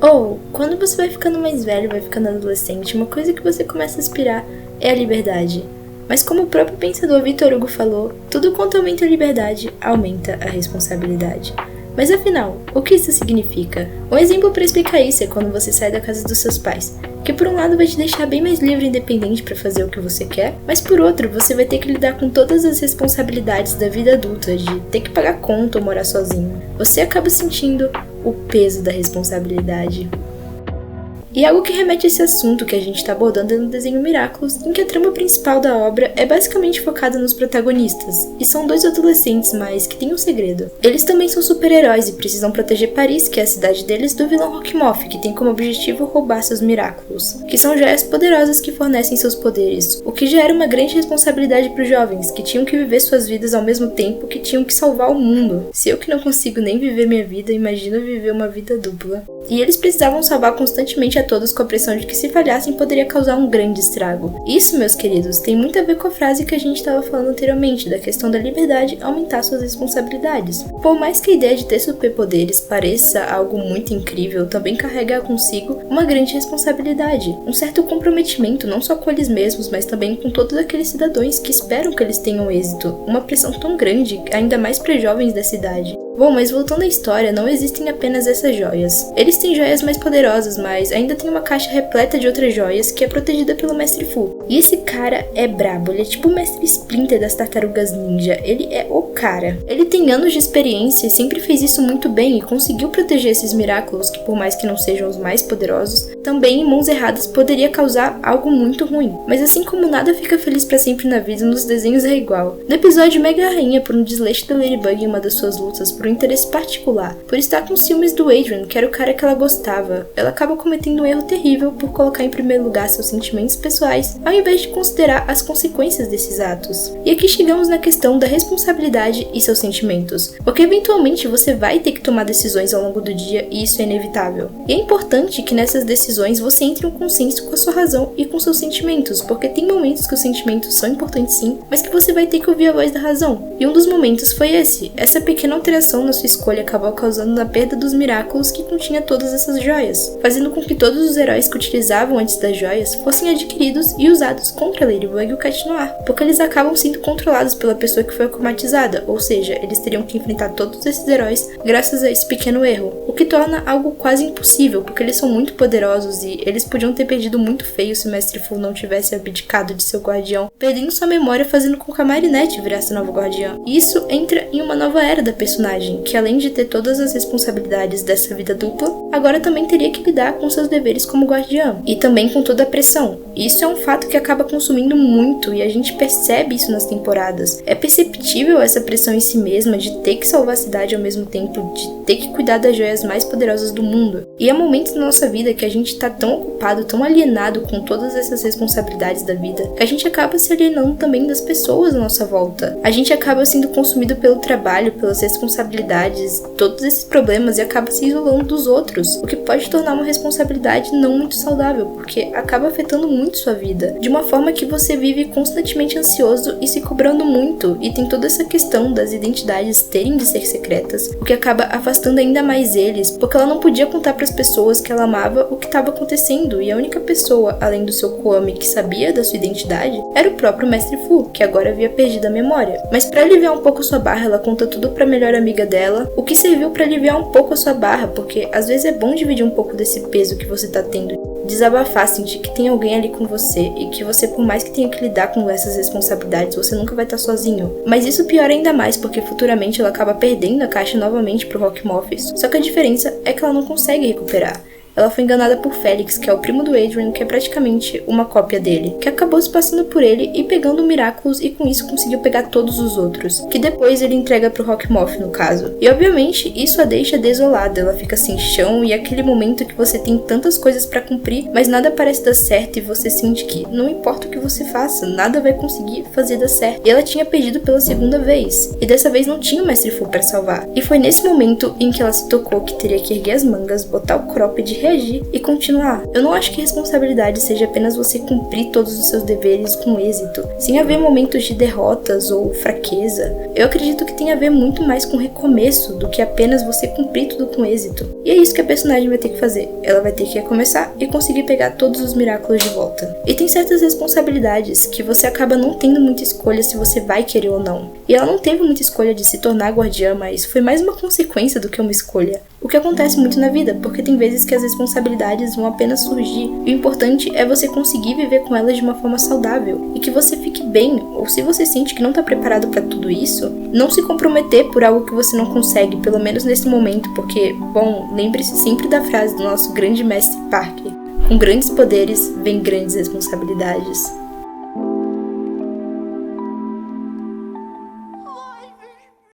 Ou, quando você vai ficando mais velho, vai ficando adolescente, uma coisa que você começa a aspirar é a liberdade. Mas como o próprio pensador Victor Hugo falou, tudo quanto aumenta a liberdade, aumenta a responsabilidade. Mas afinal, o que isso significa? Um exemplo para explicar isso é quando você sai da casa dos seus pais, que por um lado vai te deixar bem mais livre e independente para fazer o que você quer, mas por outro você vai ter que lidar com todas as responsabilidades da vida adulta, de ter que pagar conta ou morar sozinho. Você acaba sentindo o peso da responsabilidade. E algo que remete a esse assunto que a gente está abordando é no desenho Miraculous, em que a trama principal da obra é basicamente focada nos protagonistas, e são dois adolescentes, mas que têm um segredo. Eles também são super-heróis e precisam proteger Paris, que é a cidade deles, do vilão Rockmoff, que tem como objetivo roubar seus Miraculous, que são joias poderosas que fornecem seus poderes, o que já era uma grande responsabilidade para os jovens, que tinham que viver suas vidas ao mesmo tempo que tinham que salvar o mundo. Se eu que não consigo nem viver minha vida, imagino viver uma vida dupla. E eles precisavam salvar constantemente a todos com a pressão de que se falhassem poderia causar um grande estrago. Isso, meus queridos, tem muito a ver com a frase que a gente estava falando anteriormente, da questão da liberdade aumentar suas responsabilidades. Por mais que a ideia de ter superpoderes pareça algo muito incrível, também carrega consigo uma grande responsabilidade, um certo comprometimento não só com eles mesmos, mas também com todos aqueles cidadãos que esperam que eles tenham êxito, uma pressão tão grande, ainda mais para jovens da cidade. Bom, mas voltando à história, não existem apenas essas joias. Eles têm joias mais poderosas, mas ainda tem uma caixa repleta de outras joias que é protegida pelo Mestre Fu. E esse cara é brabo, ele é tipo o Mestre Splinter das Tartarugas Ninja, ele é o cara. Ele tem anos de experiência e sempre fez isso muito bem e conseguiu proteger esses Miraculous que, por mais que não sejam os mais poderosos, também em mãos erradas poderia causar algo muito ruim. Mas assim como nada fica feliz pra sempre na vida, nos desenhos é igual. No episódio Mega Rainha, por um desleixo da Ladybug em uma das suas lutas por um interesse particular, por estar com ciúmes do Adrian, que era o cara que ela gostava, ela acaba cometendo um erro terrível por colocar em primeiro lugar seus sentimentos pessoais, ao invés de considerar as consequências desses atos. E aqui chegamos na questão da responsabilidade e seus sentimentos, porque eventualmente você vai ter que tomar decisões ao longo do dia e isso é inevitável. E é importante que nessas decisões você entre em um consenso com a sua razão e com seus sentimentos, porque tem momentos que os sentimentos são importantes sim, mas que você vai ter que ouvir a voz da razão. E um dos momentos foi esse. Essa pequena alteração na sua escolha acabou causando a perda dos Miraculous que continha todas essas joias, fazendo com que todos os heróis que utilizavam antes das joias fossem adquiridos e usados contra Ladybug e o Cat Noir, porque eles acabam sendo controlados pela pessoa que foi automatizada, ou seja, eles teriam que enfrentar todos esses heróis graças a esse pequeno erro, o que torna algo quase impossível, porque eles são muito poderosos e eles podiam ter perdido muito feio se o Mestre Fu não tivesse abdicado de seu guardião, perdendo sua memória fazendo com que a Marinette virasse nova guardiã. E isso entra em uma nova era da personagem, que além de ter todas as responsabilidades dessa vida dupla, agora também teria que lidar com seus deveres como guardiã, e também com toda a pressão. Isso é um fato que acaba consumindo muito e a gente percebe isso nas temporadas. É perceptível essa pressão em si mesma de ter que salvar a cidade ao mesmo tempo, de ter que cuidar das joias mais poderosas do mundo. E há momentos na nossa vida que a gente tá tão ocupado, tão alienado com todas essas responsabilidades da vida, que a gente acaba se alienando também das pessoas à nossa volta. A gente acaba sendo consumido pelo trabalho, pelas responsabilidades, todos esses problemas e acaba se isolando dos outros, o que pode tornar uma responsabilidade não muito saudável, porque acaba afetando muito sua vida, de uma forma que você vive constantemente ansioso e se cobrando muito, e tem toda essa questão das identidades terem de ser secretas, o que acaba afastando ainda mais eles, porque ela não podia contar para as pessoas que ela amava o que estava acontecendo, e a única pessoa, além do seu Kwame, que sabia da sua identidade, era o próprio Mestre Fu, que agora havia perdido a memória. Mas para aliviar um pouco sua barra, ela conta tudo para a melhor amiga dela, o que serviu para aliviar um pouco a sua barra, porque às vezes é bom dividir um pouco desse peso que você tá tendo, desabafar, sentir que tem alguém ali com você e que você, por mais que tenha que lidar com essas responsabilidades, você nunca vai estar sozinho. Mas isso piora ainda mais porque futuramente ela acaba perdendo a caixa novamente pro Rockmoff, só que a diferença é que ela não consegue recuperar. Ela foi enganada por Felix, que é o primo do Adrian, que é praticamente uma cópia dele, que acabou se passando por ele e pegando o Miraculous e com isso conseguiu pegar todos os outros, que depois ele entrega pro Rockmoff no caso. E obviamente isso a deixa desolada, ela fica sem chão e é aquele momento que você tem tantas coisas pra cumprir, mas nada parece dar certo e você sente que não importa o que você faça, nada vai conseguir fazer dar certo. E ela tinha perdido pela segunda vez, e dessa vez não tinha o Mestre Fu pra salvar. E foi nesse momento em que ela se tocou que teria que erguer as mangas, botar o cropped, reagir e continuar. Eu não acho que responsabilidade seja apenas você cumprir todos os seus deveres com êxito, sem haver momentos de derrotas ou fraqueza. Eu acredito que tem a ver muito mais com recomeço do que apenas você cumprir tudo com êxito. E é isso que a personagem vai ter que fazer. Ela vai ter que recomeçar e conseguir pegar todos os Miraculous de volta. E tem certas responsabilidades que você acaba não tendo muita escolha se você vai querer ou não. E ela não teve muita escolha de se tornar guardiã, mas foi mais uma consequência do que uma escolha. O que acontece muito na vida, porque tem vezes que as responsabilidades vão apenas surgir. E o importante é você conseguir viver com elas de uma forma saudável. E que você fique bem, ou se você sente que não está preparado para tudo isso, não se comprometer por algo que você não consegue, pelo menos nesse momento, porque, bom, lembre-se sempre da frase do nosso grande mestre Parker: com grandes poderes vem grandes responsabilidades.